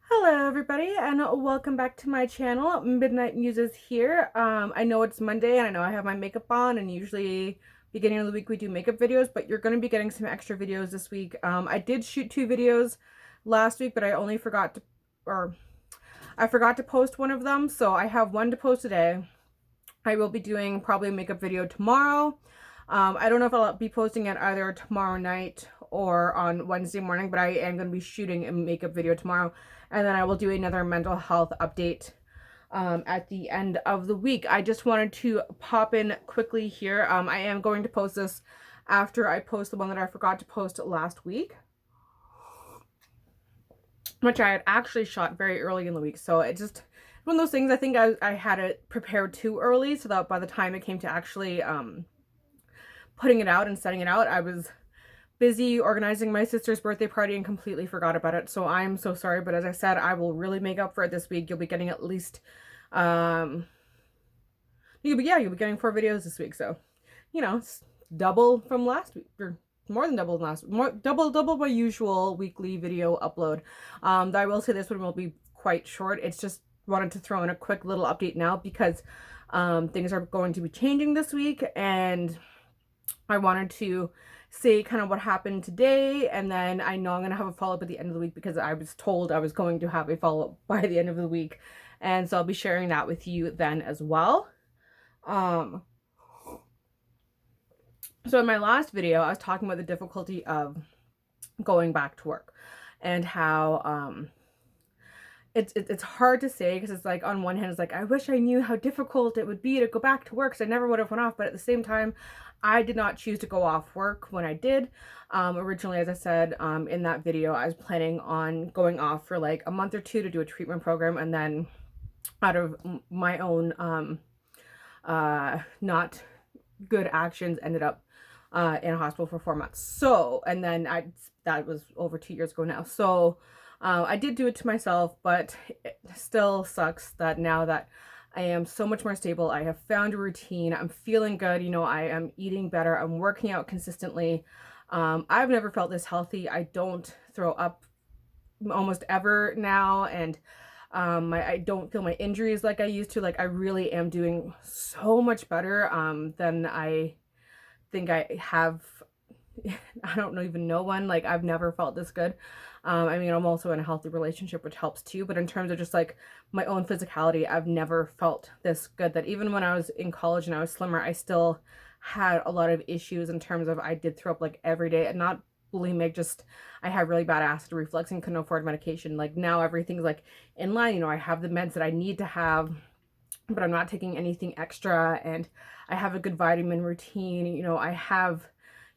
Hello everybody and welcome back to my channel. Midnight Muses here. I know it's Monday and I know I have my makeup on, and usually beginning of the week we do makeup videos, but you're going to be getting some extra videos this week. I did shoot 2 videos last week, but I forgot to post one of them, so I have one to post today. I will be doing probably a makeup video tomorrow. I don't know if I'll be posting it either tomorrow night or on Wednesday morning, but I am going to be shooting a makeup video tomorrow. And then I will do another mental health update at the end of the week. I just wanted to pop in quickly here. I am going to post this after I post the one that I forgot to post last week, which I had actually shot very early in the week. So it just one of those things. I think I had it prepared too early, so that by the time it came to actually putting it out and setting it out, I was busy organizing my sister's birthday party and completely forgot about it. So I'm so sorry, but as I said, I will really make up for it this week. You'll be getting at least you'll be getting 4 videos this week. So, it's double from last week, or more than double than last week. Double my usual weekly video upload. Though I will say this one will be quite short. It's just wanted to throw in a quick little update now because things are going to be changing this week, and I wanted to say kind of what happened today, and then I know I'm going to have a follow-up at the end of the week because I was told I was going to have a follow-up by the end of the week, and so I'll be sharing that with you then as well. So in my last video, I was talking about the difficulty of going back to work and how it's hard to say, because it's like, on one hand, it's like, I wish I knew how difficult it would be to go back to work, so I never would have went off. But at the same time, I did not choose to go off work when I did. Originally, as I said in that video, I was planning on going off for like a month or two to do a treatment program, and then out of my own not good actions, ended up in a hospital for 4 months. So, and then that was over 2 years ago now. So I did do it to myself, but it still sucks that now that I am so much more stable, I have found a routine, I'm feeling good, I am eating better, I'm working out consistently. I've never felt this healthy. I don't throw up almost ever now, and I don't feel my injuries like I used to. Like, I really am doing so much better than I think I have. I don't even know when. Like, I've never felt this good. I mean, I'm also in a healthy relationship, which helps too, but in terms of just like my own physicality, I've never felt this good. That even when I was in college and I was slimmer, I still had a lot of issues in terms of, I did throw up like every day, and not bulimic, just I had really bad acid reflux and couldn't afford medication. Like, now everything's like in line. I have the meds that I need to have, but I'm not taking anything extra, and I have a good vitamin routine. I have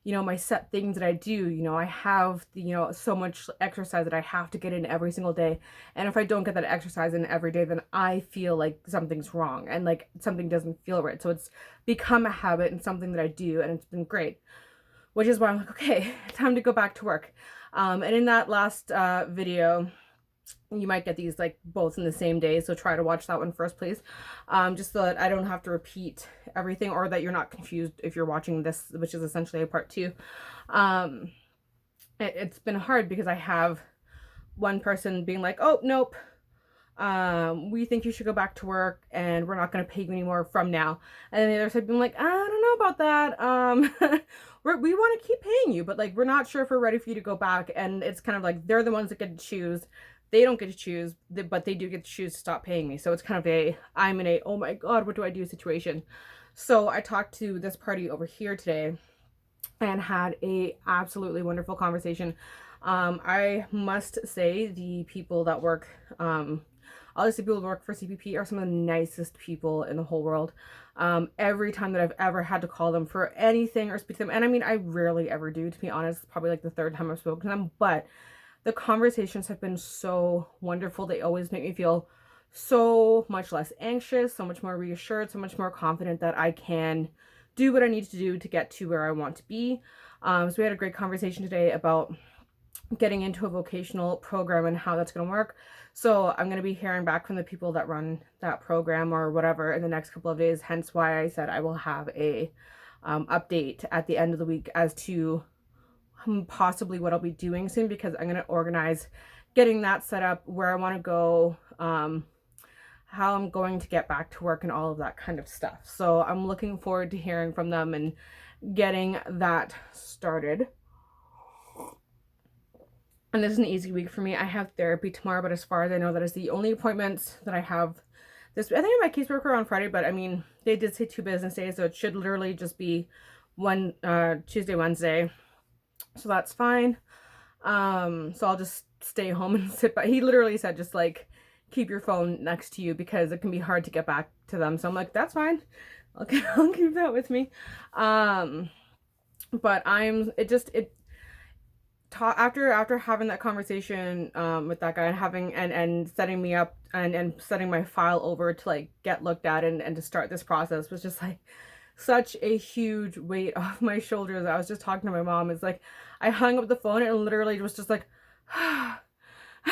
my set things that I do. I have so much exercise that I have to get in every single day. And if I don't get that exercise in every day, then I feel like something's wrong and like something doesn't feel right. So it's become a habit and something that I do, and it's been great. Which is why I'm like, okay, time to go back to work. And in that last video, you might get these like both in the same day, so try to watch that one first, please, just so that I don't have to repeat everything, or that you're not confused if you're watching this, which is essentially a part 2. It's been hard because I have one person being like, oh nope, we think you should go back to work and we're not going to pay you anymore from now, and then the other side being like, I don't know about that, we want to keep paying you, but like, we're not sure if we're ready for you to go back. And it's kind of like, they're the ones that get to choose. They don't get to choose, but they do get to choose to stop paying me. So it's kind of I'm in a, oh my god, what do I do situation. So I talked to this party over here today and had a absolutely wonderful conversation. I must say, the people that work, obviously people who work for CPP are some of the nicest people in the whole world. Every time that I've ever had to call them for anything or speak to them, and I mean, I rarely ever do, to be honest. It's probably like the 3rd time I've spoken to them, but the conversations have been so wonderful. They always make me feel so much less anxious, so much more reassured, so much more confident that I can do what I need to do to get to where I want to be. So we had a great conversation today about getting into a vocational program and how that's going to work. So I'm going to be hearing back from the people that run that program or whatever in the next couple of days, hence why I said I will have a update at the end of the week as to possibly what I'll be doing soon, because I'm going to organize getting that set up, where I want to go, how I'm going to get back to work and all of that kind of stuff. So I'm looking forward to hearing from them and getting that started. And this is an easy week for me. I have therapy tomorrow, but as far as I know, that is the only appointments that I have this. I think I have my caseworker on Friday, but I mean, they did say 2 business days, so it should literally just be one Tuesday, Wednesday. So that's fine. So I'll just stay home and sit by. He literally said, just like, keep your phone next to you because it can be hard to get back to them. So I'm like, that's fine. Okay, I'll keep that with me. But after having that conversation with that guy, and having and setting me up and setting my file over to like get looked at and to start this process, was just like such a huge weight off my shoulders. I was just talking to my mom. It's like I hung up the phone and literally was just like,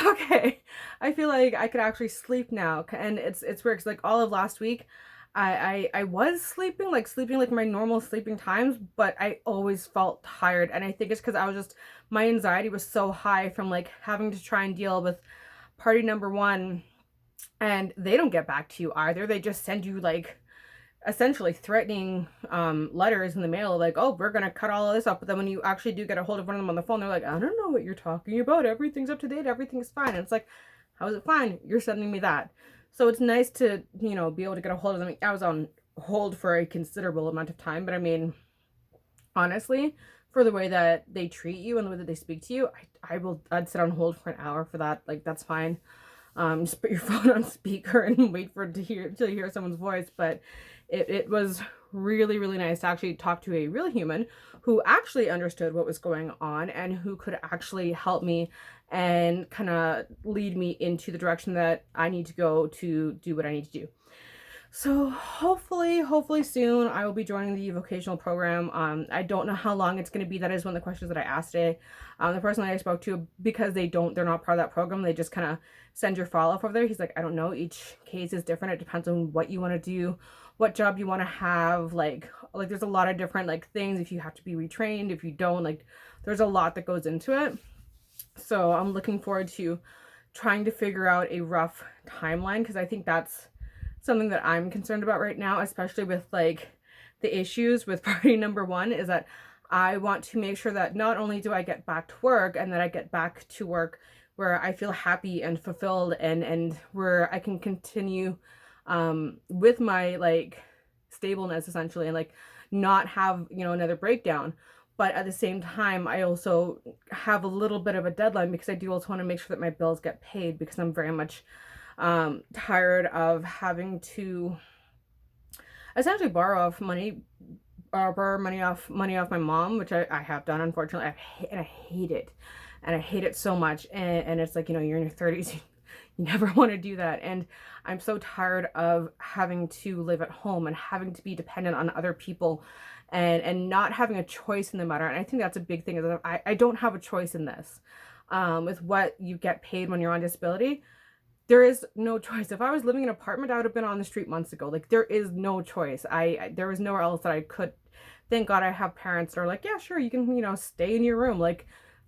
okay, I feel like I could actually sleep now. And it's weird because like all of last week I was sleeping like my normal sleeping times, but I always felt tired. And I think it's because I was just, my anxiety was so high from like having to try and deal with party number 1, and they don't get back to you either. They just send you like essentially threatening letters in the mail, like, oh, we're gonna cut all of this up. But then when you actually do get a hold of one of them on the phone, they're like, I don't know what you're talking about, everything's up to date, everything's fine. And it's like, how is it fine? You're sending me that. So it's nice to, you know, be able to get a hold of them. I was on hold for a considerable amount of time, but I mean, honestly, for the way that they treat you and the way that they speak to you, I'd sit on hold for an hour for that. Like, that's fine. Just put your phone on speaker and wait for it to hear someone's voice. But it was really, really nice to actually talk to a real human who actually understood what was going on and who could actually help me and kind of lead me into the direction that I need to go to do what I need to do. So hopefully soon I will be joining the vocational program. I don't know how long it's going to be. That is one of the questions that I asked today. The person that I spoke to, because they're not part of that program, they just kind of send your file off over there. He's like, I don't know, each case is different. It depends on what you want to do, what job you want to have. Like there's a lot of different like things. If you have to be retrained, if you don't, like there's a lot that goes into it. So I'm looking forward to trying to figure out a rough timeline, because I think that's something that I'm concerned about right now, especially with like the issues with party number 1, is that I want to make sure that not only do I get back to work, and that I get back to work where I feel happy and fulfilled, and where I can continue with my like stableness essentially, and like not have, you know, another breakdown. But at the same time, I also have a little bit of a deadline, because I do also want to make sure that my bills get paid, because I'm very much tired of having to essentially borrow money off my mom, which I have done, unfortunately. I hate it, and I hate it so much. And it's like, you know, you're in your 30s, you never want to do that. And I'm so tired of having to live at home and having to be dependent on other people, and not having a choice in the matter. And I think that's a big thing, is that I don't have a choice in this. With what you get paid when you're on disability, there is no choice. If I was living in an apartment, I would have been on the street months ago. Like, there is no choice. There was nowhere else that I could. Thank God I have parents that are like, yeah, sure, you can, you know, stay in your room. Like,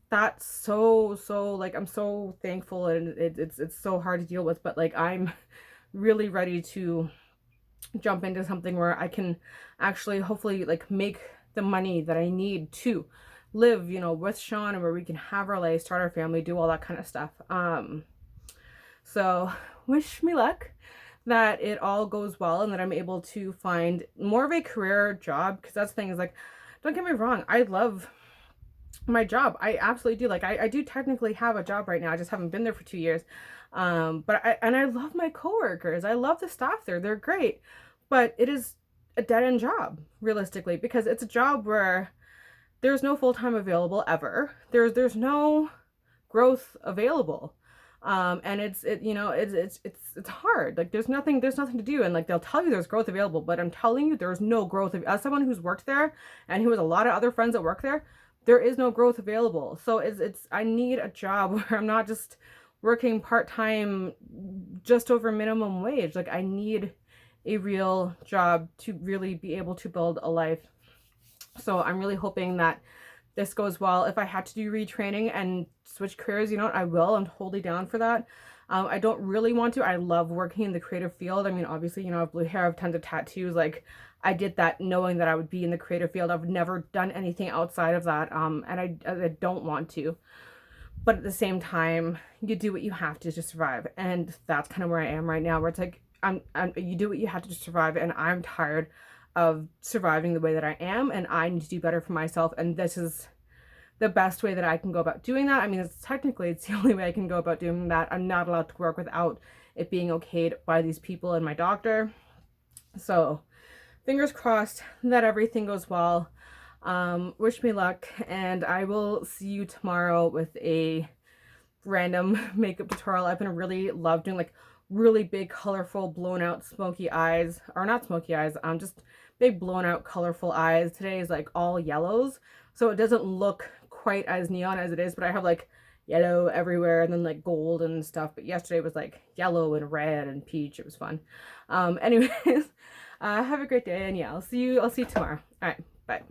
that's so like, I'm so thankful, and it's so hard to deal with, but like, I'm really ready to jump into something where I can actually hopefully like make the money that I need to live, you know, with Sean, and where we can have our life, start our family, do all that kind of stuff. So wish me luck, that it all goes well, and that I'm able to find more of a career job, because that's the thing, is like, don't get me wrong, I love my job. I absolutely do. Like, I do technically have a job right now. I just haven't been there for 2 years. But I love my coworkers. I love the staff there. They're great. But it is a dead-end job, realistically, because it's a job where there's no full-time available ever. There's no growth available. And it's hard. Like, there's nothing to do. And like, they'll tell you there's growth available, but I'm telling you, there's no growth. As someone who's worked there, and who has a lot of other friends that work there is no growth available. So I need a job where I'm not just working part-time just over minimum wage. Like, I need a real job to really be able to build a life. So I'm really hoping that this goes well. If I had to do retraining and switch careers, you know what, I will. I'm totally down for that. I don't really want to. I love working in the creative field. I mean, obviously, you know, I have blue hair, I have tons of tattoos. Like, I did that knowing that I would be in the creative field. I've never done anything outside of that, and I don't want to. But at the same time, you do what you have to survive, and that's kind of where I am right now. Where it's like, you do what you have to survive, and I'm tired of surviving the way that I am, and I need to do better for myself. And this is the best way that I can go about doing that. I mean, it's the only way I can go about doing that. I'm not allowed to work without it being okayed by these people and my doctor. So fingers crossed that everything goes well. Wish me luck, and I will see you tomorrow with a random makeup tutorial. I've been really love doing like really big, colorful, blown out, smoky eyes, or not smoky eyes, just big, blown out, colorful eyes. Today is like all yellows, so it doesn't look quite as neon as it is, but I have like yellow everywhere and then like gold and stuff. But yesterday was like yellow and red and peach. It was fun. Anyways, have a great day, and yeah, I'll see you tomorrow. All right, bye.